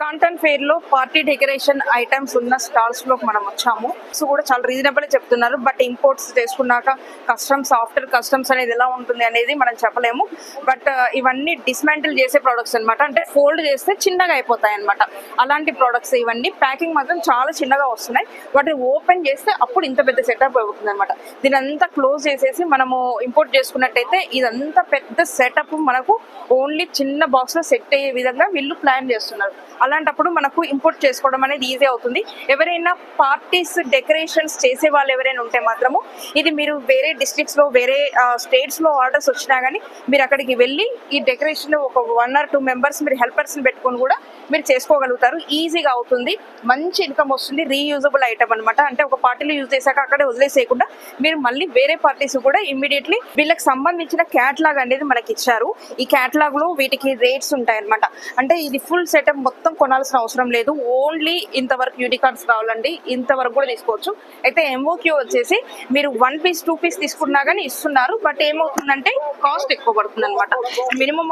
Canton fair లో party decoration items ఉన్న stalls లో మనం వచ్చాము. సో కూడా చాలా రీజనబుల్ చెప్తున్నారు. బట్ ఇంపోర్ట్స్ చేసుకున్నాక కస్టమ్స్ ఆఫ్టర్ కస్టమ్స్ అనేది ఎలా ఉంటుంది అనేది మనం చెప్పలేము. బట్ ఇవన్నీ డిస్మాంటిల్ చేసే ప్రొడక్ట్స్ అనమాట. అంటే ఫోల్డ్ చేస్తే చిన్నగా అయిపోతాయి అనమాట. అలాంటి ప్రొడక్ట్స్ ఇవన్నీ ప్యాకింగ్ మాత్రం చాలా చిన్నగా వస్తున్నాయి. వాటిని ఓపెన్ చేస్తే అప్పుడు ఇంత పెద్ద సెటప్ అవుతుంది అనమాట. దీని అంతా క్లోజ్ చేసేసి మనము ఇంపోర్ట్ చేసుకున్నట్టయితే ఇదంతా పెద్ద సెటప్ మనకు ఓన్లీ చిన్న బాక్స్ లో సెట్ అయ్యే విధంగా వీళ్ళు ప్లాన్ చేస్తున్నారు. అలాంటప్పుడు మనకు ఇంపోర్ట్ చేసుకోవడం అనేది ఈజీ అవుతుంది. ఎవరైనా పార్టీస్ డెకరేషన్స్ చేసే వాళ్ళు ఎవరైనా ఉంటే మాత్రము ఇది మీరు వేరే డిస్ట్రిక్ట్స్ లో వేరే స్టేట్స్ లో ఆర్డర్స్ వచ్చినా కానీ మీరు అక్కడికి వెళ్ళి ఈ డెకరేషన్ ఒక 1 or 2 మెంబర్స్ మీరు హెల్పర్స్ పెట్టుకొని కూడా మీరు చేసుకోగలుగుతారు. ఈజీగా అవుతుంది, మంచి ఇన్కమ్ వస్తుంది. రీయూజబుల్ ఐటమ్ అనమాట. అంటే ఒక పార్టీలో యూజ్ చేశాక అక్కడే వదిలేసేయకుండా మీరు మళ్ళీ వేరే పార్టీస్ కూడా ఇమ్మీడియట్లీ వీళ్ళకి సంబంధించిన క్యాటలాగ్ అనేది మనకి ఇచ్చారు. ఈ క్యాటలాగ్ లో వీటికి రేట్స్ ఉంటాయి అనమాట. అంటే ఇది ఫుల్ సెటప్ మొత్తం కొనాల్సిన అవసరం లేదు. ఓన్లీ ఇంతవరకు యూనికార్న్స్ కావాలండి, ఇంతవరకు కూడా తీసుకోవచ్చు. అయితే ఎంఓక్యూ వచ్చేసి మీరు 1 piece 2 piece తీసుకున్నా కానీ ఇస్తున్నారు. బట్ ఏమవుతుందంటే కాస్ట్ ఎక్కువ పడుతుంది అనమాట. మినిమం